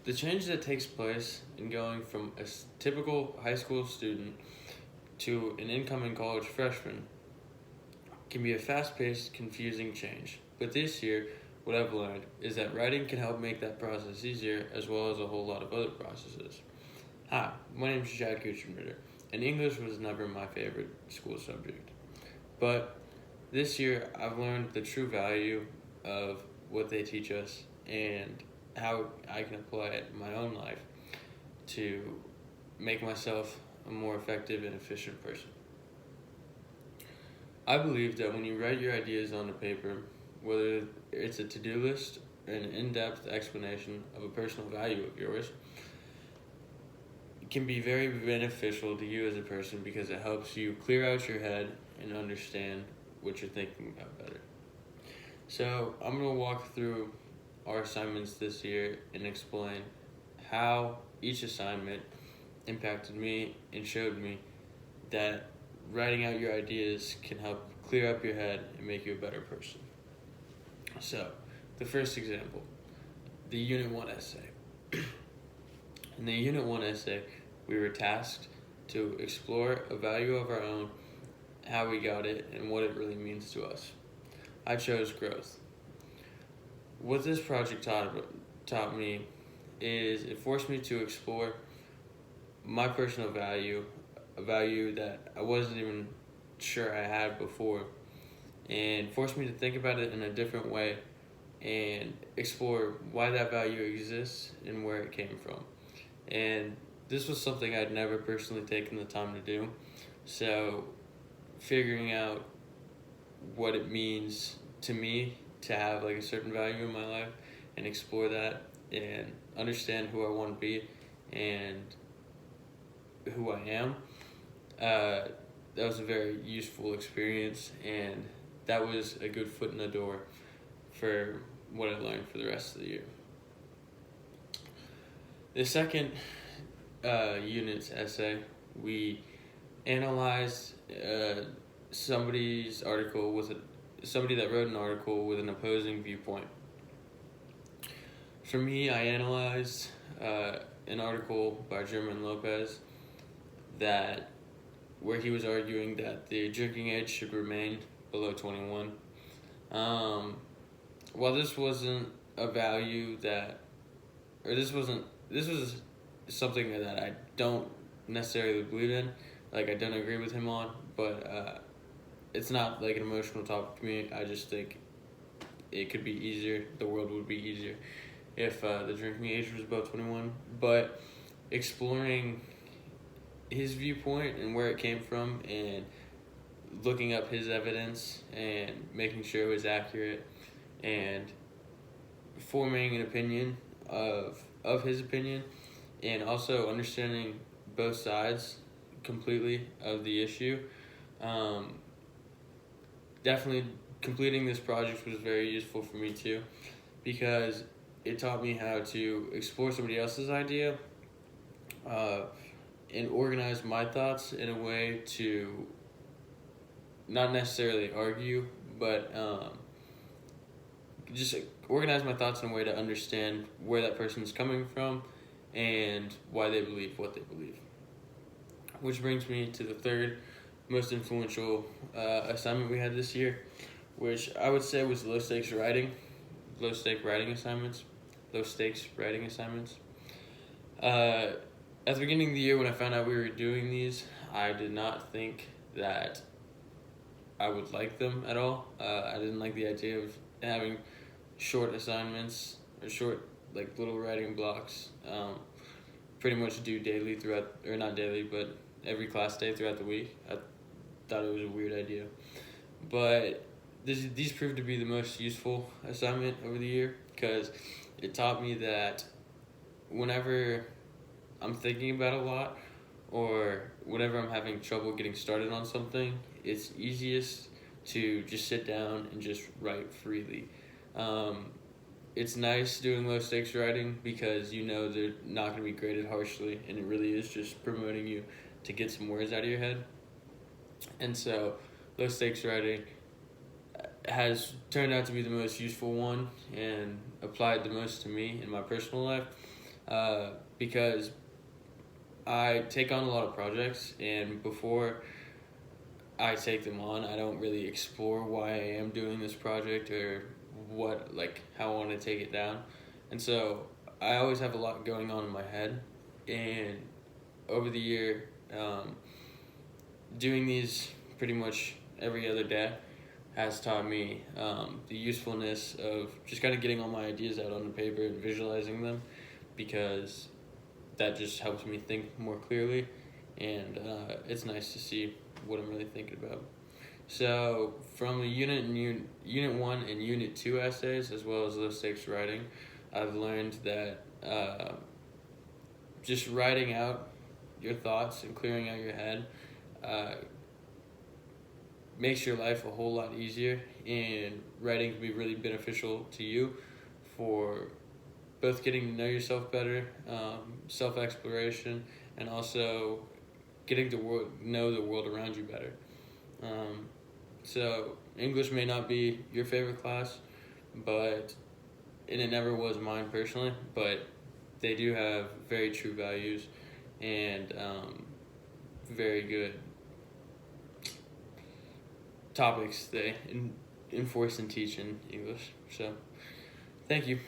The change that takes place in going from a typical high school student to an incoming college freshman can be a fast paced, confusing change. But this year, what I've learned is that writing can help make that process easier as well as a whole lot of other processes. Hi, my name is Chad Kuchenritter, and English was never my favorite school subject. But this year, I've learned the true value of what they teach us and how I can apply it in my own life to make myself a more effective and efficient person. I believe that when you write your ideas on the paper, whether it's a to-do list or an in-depth explanation of a personal value of yours, it can be very beneficial to you as a person because it helps you clear out your head and understand what you're thinking about better. So I'm going to walk through our assignments this year and explain how each assignment impacted me and showed me that writing out your ideas can help clear up your head and make you a better person. So, the first example, the Unit 1 essay. In the Unit 1 essay, we were tasked to explore a value of our own, how we got it, and what it really means to us. I chose growth. What this project taught me is it forced me to explore my personal value, a value that I wasn't even sure I had before, and forced me to think about it in a different way and explore why that value exists and where it came from. And this was something I'd never personally taken the time to do. So figuring out what it means to me to have like a certain value in my life and explore that and understand who I want to be and who I am, that was a very useful experience, and that was a good foot in the door for what I learned for the rest of the year. The second unit's essay, we analyzed somebody that wrote an article with an opposing viewpoint. For me, I analyzed an article by German Lopez where he was arguing that the drinking age should remain below 21. While this wasn't a value this was something that I don't necessarily believe in, like I don't agree with him on, but it's not like an emotional topic to me. I just think it could be easier, the world would be easier if the drinking age was above 21, but exploring his viewpoint and where it came from and looking up his evidence and making sure it was accurate and forming an opinion of his opinion and also understanding both sides completely of the issue. Definitely completing this project was very useful for me too because it taught me how to explore somebody else's idea and organize my thoughts in a way to not necessarily argue, but just organize my thoughts in a way to understand where that person's coming from and why they believe what they believe. Which brings me to the third most influential assignment we had this year, which I would say was low stakes writing assignments. At the beginning of the year when I found out we were doing these, I did not think that I would like them at all. I didn't like the idea of having short assignments or short like little writing blocks pretty much due daily not daily, but every class day throughout the week. I thought it was a weird idea. But these proved to be the most useful assignment over the year because it taught me that whenever I'm thinking about a lot or whenever I'm having trouble getting started on something, it's easiest to just sit down and just write freely. It's nice doing low stakes writing because you know they're not going to be graded harshly, and it really is just promoting you to get some words out of your head. And so low stakes writing has turned out to be the most useful one and applied the most to me in my personal life because I take on a lot of projects, and before I take them on, I don't really explore why I am doing this project or how I want to take it down. And so I always have a lot going on in my head. And over the year, doing these pretty much every other day has taught me the usefulness of just kind of getting all my ideas out on the paper and visualizing them, because that just helps me think more clearly, and it's nice to see what I'm really thinking about. So from the unit 1 and unit 2 essays, as well as low stakes writing, I've learned that just writing out your thoughts and clearing out your head makes your life a whole lot easier, and writing can be really beneficial to you for both getting to know yourself better, self-exploration, and also getting to know the world around you better. So English may not be your favorite class, and it never was mine personally, but they do have very true values and very good topics they enforce and teach in English. So, thank you.